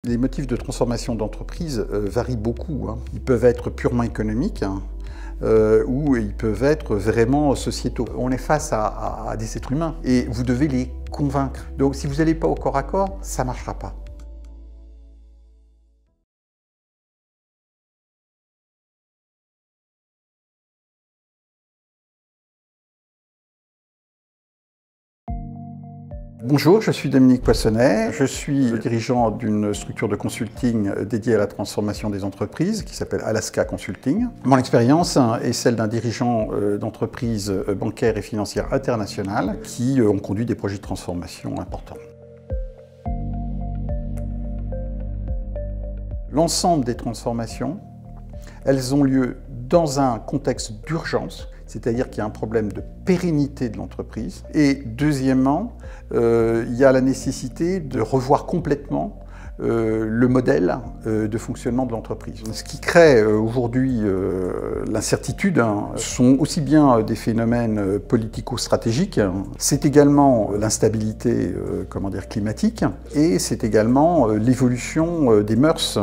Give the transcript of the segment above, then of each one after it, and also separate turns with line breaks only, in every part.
Les motifs de transformation d'entreprise varient beaucoup, hein. Ils peuvent être purement économiques, hein, ou ils peuvent être vraiment sociétaux. On est face à des êtres humains et vous devez les convaincre. Donc si vous n'allez pas au corps à corps, ça ne marchera pas. Bonjour, je suis Dominique Poissonnet, je suis le dirigeant d'une structure de consulting dédiée à la transformation des entreprises qui s'appelle Alaska Consulting. Mon expérience est celle d'un dirigeant d'entreprise bancaire et financière internationale qui ont conduit des projets de transformation importants. L'ensemble des transformations, elles ont lieu dans un contexte d'urgence, c'est-à-dire qu'il y a un problème de pérennité de l'entreprise. Et deuxièmement, il y a la nécessité de revoir complètement le modèle de fonctionnement de l'entreprise. Ce qui crée aujourd'hui l'incertitude sont aussi bien des phénomènes politico-stratégiques, c'est également l'instabilité climatique, et c'est également l'évolution des mœurs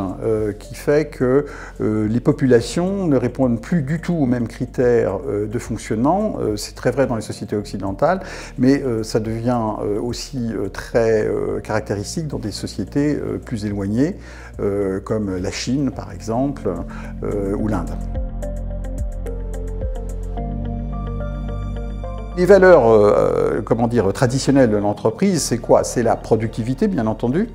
qui fait que les populations ne répondent plus du tout aux mêmes critères de fonctionnement. C'est très vrai dans les sociétés occidentales, mais ça devient aussi très caractéristique dans des sociétés plus éloignées, comme la Chine par exemple, ou l'Inde. Les valeurs traditionnelles de l'entreprise, c'est quoi? C'est la productivité, bien entendu,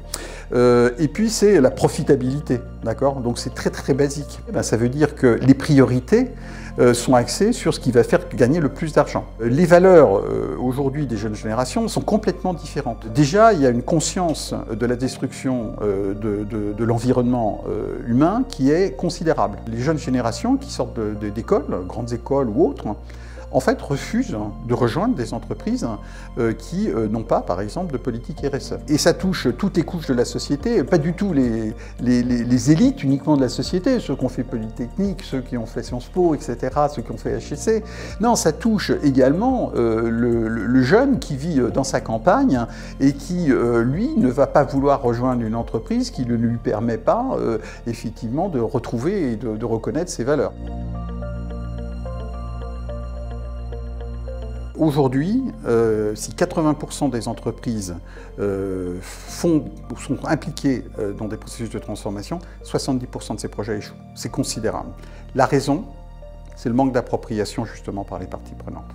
et puis c'est la profitabilité, d'accord? Donc c'est très très basique. Ça veut dire que les priorités sont axées sur ce qui va faire gagner le plus d'argent. Les valeurs aujourd'hui des jeunes générations sont complètement différentes. Déjà, il y a une conscience de la destruction de l'environnement humain qui est considérable. Les jeunes générations qui sortent d'écoles, grandes écoles ou autres, en fait, refusent de rejoindre des entreprises qui n'ont pas, par exemple, de politique RSE. Et ça touche toutes les couches de la société, pas du tout les élites uniquement de la société, ceux qui ont fait Polytechnique, ceux qui ont fait Sciences Po, etc., ceux qui ont fait HEC. Non, ça touche également le jeune qui vit dans sa campagne et qui, lui, ne va pas vouloir rejoindre une entreprise qui ne lui permet pas, effectivement, de retrouver et de reconnaître ses valeurs. Aujourd'hui, si 80% des entreprises sont impliquées dans des processus de transformation, 70% de ces projets échouent. C'est considérable. La raison, c'est le manque d'appropriation justement par les parties prenantes.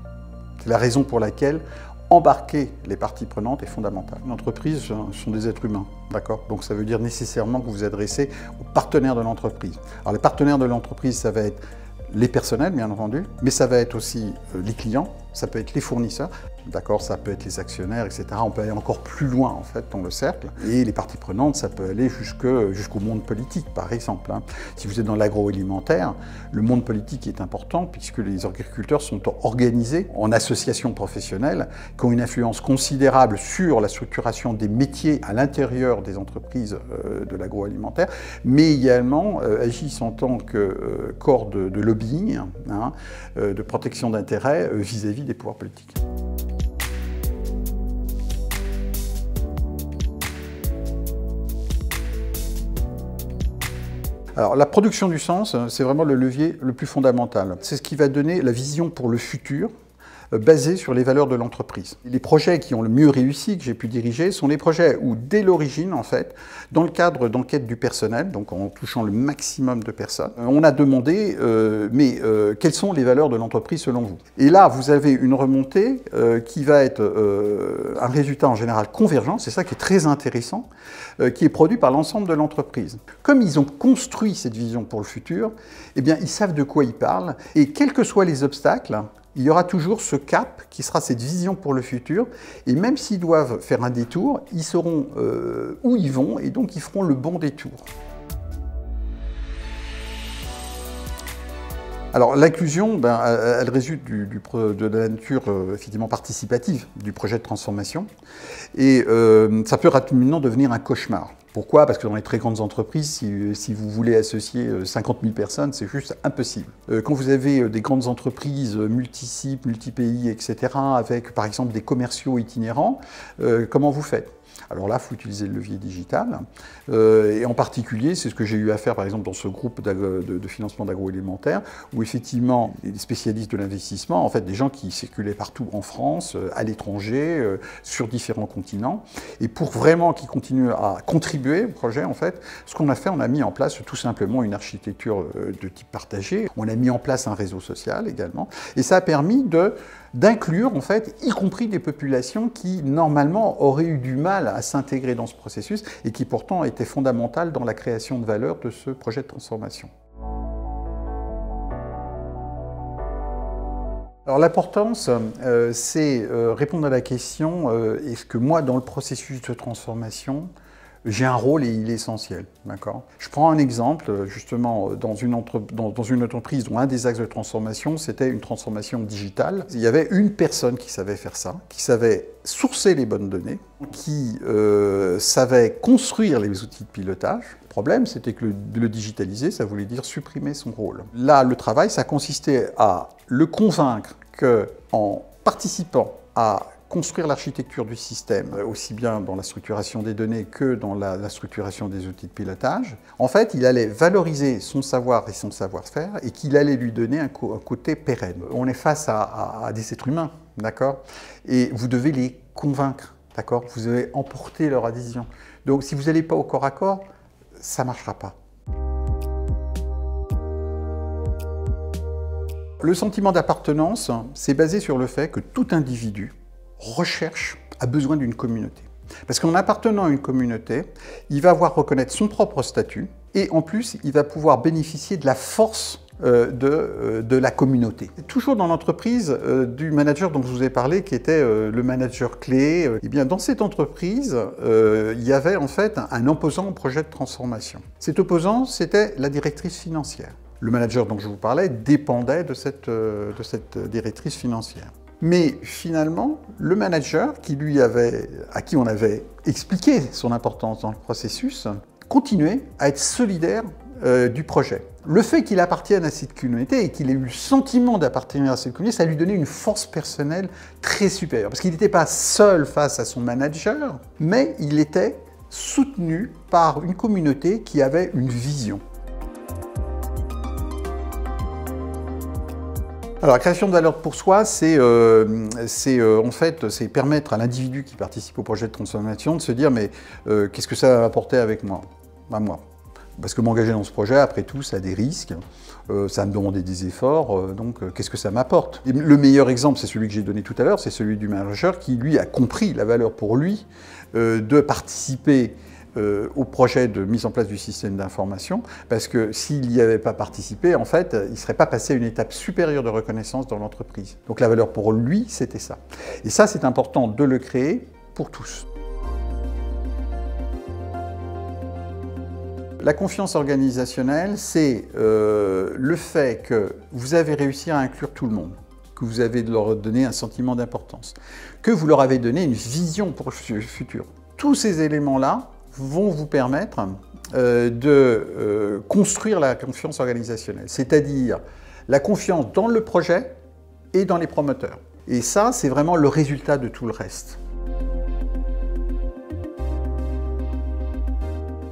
C'est la raison pour laquelle embarquer les parties prenantes est fondamental. Une entreprise sont des êtres humains, d'accord? Donc ça veut dire nécessairement que vous vous adressez aux partenaires de l'entreprise. Alors les partenaires de l'entreprise, ça va être les personnels, bien entendu, mais ça va être aussi les clients, ça peut être les fournisseurs, d'accord, ça peut être les actionnaires, etc. On peut aller encore plus loin, en fait, dans le cercle. Et les parties prenantes, ça peut aller jusqu'au monde politique, par exemple. Si vous êtes dans l'agroalimentaire, le monde politique est important puisque les agriculteurs sont organisés en associations professionnelles qui ont une influence considérable sur la structuration des métiers à l'intérieur des entreprises de l'agroalimentaire, mais également agissent en tant que corps de lobbying, de protection d'intérêts vis-à-vis des pouvoirs politiques. Alors, la production du sens, c'est vraiment le levier le plus fondamental. C'est ce qui va donner la vision pour le futur, basé sur les valeurs de l'entreprise. Les projets qui ont le mieux réussi, que j'ai pu diriger, sont les projets où, dès l'origine, en fait, dans le cadre d'enquête du personnel, donc en touchant le maximum de personnes, on a demandé quelles sont les valeurs de l'entreprise selon vous? Et là, vous avez une remontée qui va être un résultat en général convergent, c'est ça qui est très intéressant, qui est produit par l'ensemble de l'entreprise. Comme ils ont construit cette vision pour le futur, eh bien, ils savent de quoi ils parlent, et quels que soient les obstacles, il y aura toujours ce cap qui sera cette vision pour le futur. Et même s'ils doivent faire un détour, ils sauront où ils vont et donc ils feront le bon détour. Alors l'inclusion, elle résulte de la nature effectivement participative du projet de transformation. Et ça peut rapidement devenir un cauchemar. Pourquoi? Parce que dans les très grandes entreprises, si vous voulez associer 50 000 personnes, c'est juste impossible. Quand vous avez des grandes entreprises multi-sites, multi-pays, etc., avec par exemple des commerciaux itinérants, comment vous faites? Alors là, il faut utiliser le levier digital. Et en particulier, c'est ce que j'ai eu à faire, par exemple, dans ce groupe de financement d'agroalimentaire, où effectivement, les spécialistes de l'investissement, en fait, des gens qui circulaient partout en France, à l'étranger, sur différents continents. Et pour vraiment qu'ils continuent à contribuer au projet, en fait, ce qu'on a fait, on a mis en place tout simplement une architecture de type partagé. On a mis en place un réseau social également. Et ça a permis d'inclure, en fait, y compris des populations qui, normalement, auraient eu du mal à s'intégrer dans ce processus et qui, pourtant, étaient fondamentales dans la création de valeur de ce projet de transformation. Alors l'importance, c'est répondre à la question, est-ce que moi, dans le processus de transformation, j'ai un rôle et il est essentiel, d'accord? Je prends un exemple, justement, dans une entreprise dont un des axes de transformation, c'était une transformation digitale. Il y avait une personne qui savait faire ça, qui savait sourcer les bonnes données, qui savait construire les outils de pilotage. Le problème, c'était que le digitaliser, ça voulait dire supprimer son rôle. Là, le travail, ça consistait à le convaincre qu'en participant à construire l'architecture du système, aussi bien dans la structuration des données que dans la structuration des outils de pilotage, en fait, il allait valoriser son savoir et son savoir-faire et qu'il allait lui donner un côté pérenne. On est face à des êtres humains, d'accord? Et vous devez les convaincre, d'accord? Vous devez emporter leur adhésion. Donc, si vous n'allez pas au corps à corps, ça ne marchera pas. Le sentiment d'appartenance, c'est basé sur le fait que tout individu a besoin d'une communauté. Parce qu'en appartenant à une communauté, il va avoir reconnaître son propre statut et en plus, il va pouvoir bénéficier de la force de la communauté. Toujours dans l'entreprise du manager dont je vous ai parlé, qui était le manager clé, eh bien dans cette entreprise, il y avait en fait un opposant au projet de transformation. Cet opposant, c'était la directrice financière. Le manager dont je vous parlais dépendait de cette directrice financière. Mais finalement, le manager à qui on avait expliqué son importance dans le processus, continuait à être solidaire du projet. Le fait qu'il appartienne à cette communauté et qu'il ait eu le sentiment d'appartenir à cette communauté, ça lui donnait une force personnelle très supérieure. Parce qu'il n'était pas seul face à son manager, mais il était soutenu par une communauté qui avait une vision. Alors, la création de valeur pour soi, c'est permettre à l'individu qui participe au projet de transformation de se dire mais qu'est-ce que ça va apporter avec moi? À moi. Parce que m'engager dans ce projet, après tout, ça a des risques, ça va me demander des efforts, donc qu'est-ce que ça m'apporte? Le meilleur exemple, c'est celui que j'ai donné tout à l'heure, c'est celui du manager qui, lui, a compris la valeur pour lui de participer au projet de mise en place du système d'information, parce que s'il n'y avait pas participé, en fait, il ne serait pas passé à une étape supérieure de reconnaissance dans l'entreprise. Donc la valeur pour lui, c'était ça. Et ça, c'est important de le créer pour tous. La confiance organisationnelle, c'est le fait que vous avez réussi à inclure tout le monde, que vous avez leur donné un sentiment d'importance, que vous leur avez donné une vision pour le futur. Tous ces éléments-là vont vous permettre de construire la confiance organisationnelle, c'est-à-dire la confiance dans le projet et dans les promoteurs. Et ça, c'est vraiment le résultat de tout le reste.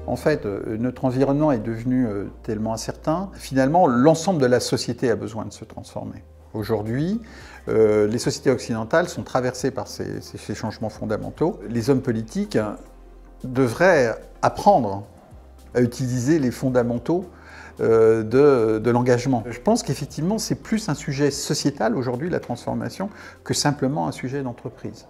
En fait, notre environnement est devenu tellement incertain. Finalement, l'ensemble de la société a besoin de se transformer. Aujourd'hui, les sociétés occidentales sont traversées par ces changements fondamentaux. Les hommes politiques devraient apprendre à utiliser les fondamentaux de l'engagement. Je pense qu'effectivement, c'est plus un sujet sociétal aujourd'hui, la transformation, que simplement un sujet d'entreprise.